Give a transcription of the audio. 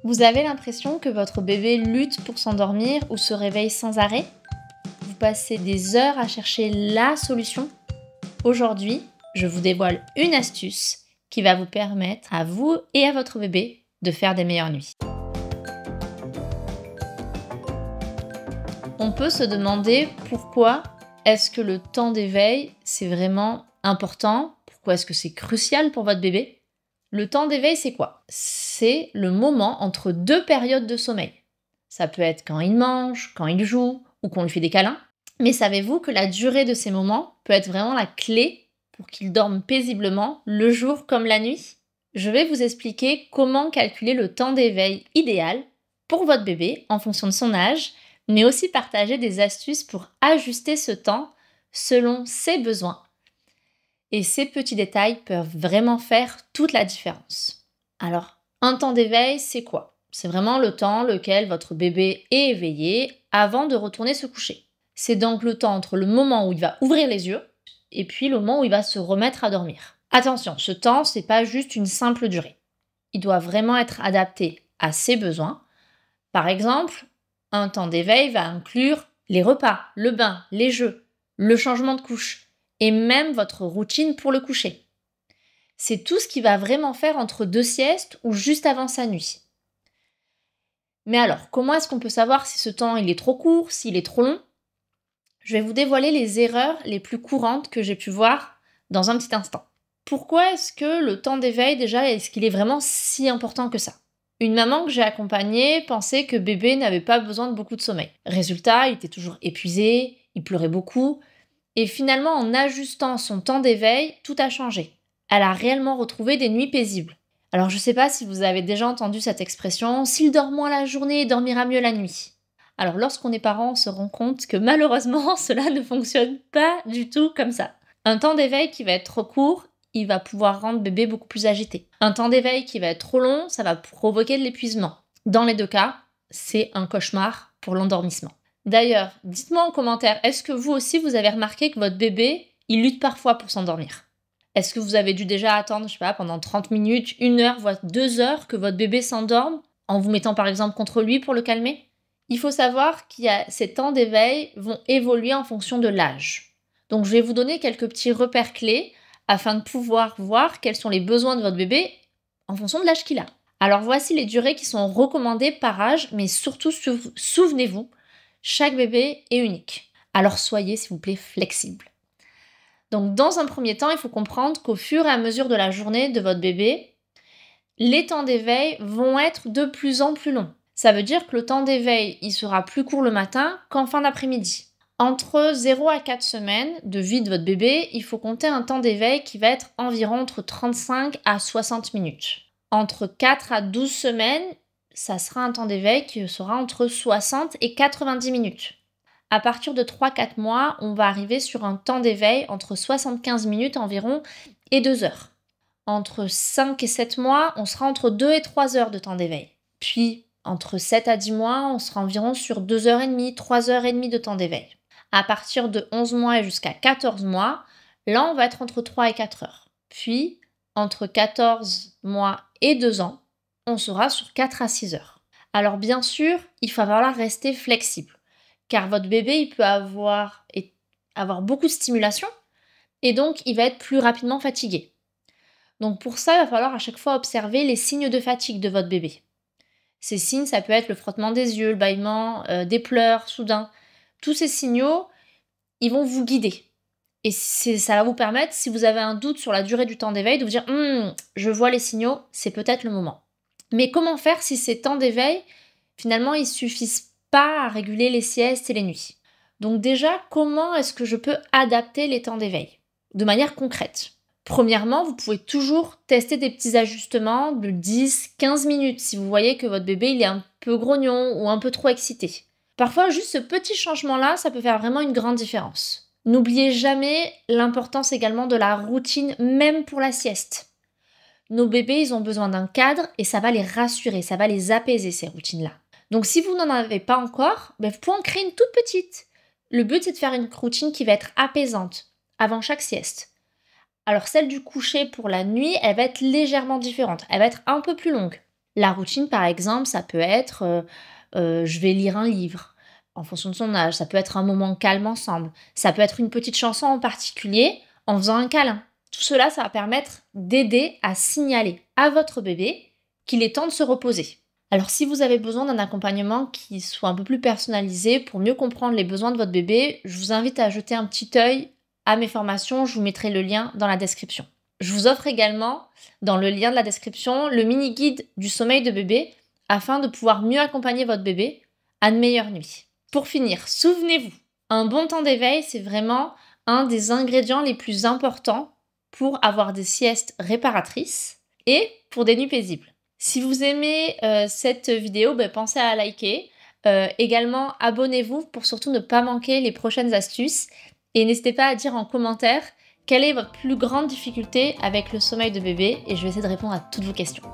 Vous avez l'impression que votre bébé lutte pour s'endormir ou se réveille sans arrêt? Vous passez des heures à chercher la solution? Aujourd'hui, je vous dévoile une astuce qui va vous permettre à vous et à votre bébé de faire des meilleures nuits. On peut se demander pourquoi est-ce que le temps d'éveil, c'est vraiment important? Pourquoi est-ce que c'est crucial pour votre bébé? Le temps d'éveil, c'est quoi? C'est le moment entre deux périodes de sommeil. Ça peut être quand il mange, quand il joue ou qu'on lui fait des câlins. Mais savez-vous que la durée de ces moments peut être vraiment la clé pour qu'il dorme paisiblement le jour comme la nuit? Je vais vous expliquer comment calculer le temps d'éveil idéal pour votre bébé en fonction de son âge, mais aussi partager des astuces pour ajuster ce temps selon ses besoins. Et ces petits détails peuvent vraiment faire toute la différence. Alors, un temps d'éveil, c'est quoi? C'est vraiment le temps lequel votre bébé est éveillé avant de retourner se coucher. C'est donc le temps entre le moment où il va ouvrir les yeux et puis le moment où il va se remettre à dormir. Attention, ce temps, c'est pas juste une simple durée. Il doit vraiment être adapté à ses besoins. Par exemple, un temps d'éveil va inclure les repas, le bain, les jeux, le changement de couche et même votre routine pour le coucher. C'est tout ce qu'il va vraiment faire entre deux siestes ou juste avant sa nuit. Mais alors, comment est-ce qu'on peut savoir si ce temps il est trop court, s'il est trop long? Je vais vous dévoiler les erreurs les plus courantes que j'ai pu voir dans un petit instant. Pourquoi est-ce que le temps d'éveil, déjà, est-ce qu'il est vraiment si important que ça? Une maman que j'ai accompagnée pensait que bébé n'avait pas besoin de beaucoup de sommeil. Résultat, il était toujours épuisé, il pleurait beaucoup, et finalement, en ajustant son temps d'éveil, tout a changé. Elle a réellement retrouvé des nuits paisibles. Alors je ne sais pas si vous avez déjà entendu cette expression, s'il dort moins la journée, il dormira mieux la nuit. Alors lorsqu'on est parent, on se rend compte que malheureusement, cela ne fonctionne pas du tout comme ça. Un temps d'éveil qui va être trop court, il va pouvoir rendre bébé beaucoup plus agité. Un temps d'éveil qui va être trop long, ça va provoquer de l'épuisement. Dans les deux cas, c'est un cauchemar pour l'endormissement. D'ailleurs, dites-moi en commentaire, est-ce que vous aussi vous avez remarqué que votre bébé, il lutte parfois pour s'endormir? Est-ce que vous avez dû déjà attendre, je sais pas, pendant 30 minutes, 1 heure, voire 2 heures que votre bébé s'endorme en vous mettant par exemple contre lui pour le calmer? Il faut savoir qu'il y a ces temps d'éveil vont évoluer en fonction de l'âge. Donc je vais vous donner quelques petits repères clés afin de pouvoir voir quels sont les besoins de votre bébé en fonction de l'âge qu'il a. Alors voici les durées qui sont recommandées par âge, mais surtout souvenez-vous, chaque bébé est unique. Alors soyez s'il vous plaît flexible. Donc dans un premier temps, il faut comprendre qu'au fur et à mesure de la journée de votre bébé, les temps d'éveil vont être de plus en plus longs. Ça veut dire que le temps d'éveil, il sera plus court le matin qu'en fin d'après-midi. Entre 0 à 4 semaines de vie de votre bébé, il faut compter un temps d'éveil qui va être environ entre 35 à 60 minutes. Entre 4 à 12 semaines, ça sera un temps d'éveil qui sera entre 60 et 90 minutes. À partir de 3-4 mois, on va arriver sur un temps d'éveil entre 75 minutes environ et 2 heures. Entre 5 et 7 mois, on sera entre 2 et 3 heures de temps d'éveil. Puis, entre 7 à 10 mois, on sera environ sur 2h30, 3h30 de temps d'éveil. À partir de 11 mois et jusqu'à 14 mois, là, on va être entre 3 et 4 heures. Puis, entre 14 mois et 2 ans, on sera sur 4 à 6 heures. Alors bien sûr, il va falloir rester flexible, car votre bébé il peut avoir beaucoup de stimulation et donc il va être plus rapidement fatigué. Donc pour ça, il va falloir à chaque fois observer les signes de fatigue de votre bébé. Ces signes, ça peut être le frottement des yeux, le bâillement, des pleurs soudains. Tous ces signaux, ils vont vous guider. Et ça va vous permettre, si vous avez un doute sur la durée du temps d'éveil, de vous dire « je vois les signaux, c'est peut-être le moment ». Mais comment faire si ces temps d'éveil, finalement, ils suffisent pas à réguler les siestes et les nuits? Donc déjà, comment est-ce que je peux adapter les temps d'éveil de manière concrète? Premièrement, vous pouvez toujours tester des petits ajustements de 10-15 minutes si vous voyez que votre bébé il est un peu grognon ou un peu trop excité. Parfois, juste ce petit changement-là, ça peut faire vraiment une grande différence. N'oubliez jamais l'importance également de la routine, même pour la sieste. Nos bébés, ils ont besoin d'un cadre et ça va les rassurer, ça va les apaiser ces routines-là. Donc si vous n'en avez pas encore, vous pouvez en créer une toute petite. Le but, c'est de faire une routine qui va être apaisante avant chaque sieste. Alors celle du coucher pour la nuit, elle va être légèrement différente, elle va être un peu plus longue. La routine, par exemple, ça peut être je vais lire un livre en fonction de son âge, ça peut être un moment calme ensemble, ça peut être une petite chanson en particulier en faisant un câlin. Tout cela, ça va permettre d'aider à signaler à votre bébé qu'il est temps de se reposer. Alors si vous avez besoin d'un accompagnement qui soit un peu plus personnalisé pour mieux comprendre les besoins de votre bébé, je vous invite à jeter un petit œil à mes formations, je vous mettrai le lien dans la description. Je vous offre également, dans le lien de la description, le mini-guide du sommeil de bébé afin de pouvoir mieux accompagner votre bébé à de meilleures nuits. Pour finir, souvenez-vous, un bon temps d'éveil, c'est vraiment un des ingrédients les plus importants pour avoir des siestes réparatrices et pour des nuits paisibles. Si vous aimez cette vidéo, pensez à liker. Également, abonnez-vous pour surtout ne pas manquer les prochaines astuces. Et n'hésitez pas à dire en commentaire quelle est votre plus grande difficulté avec le sommeil de bébé et je vais essayer de répondre à toutes vos questions.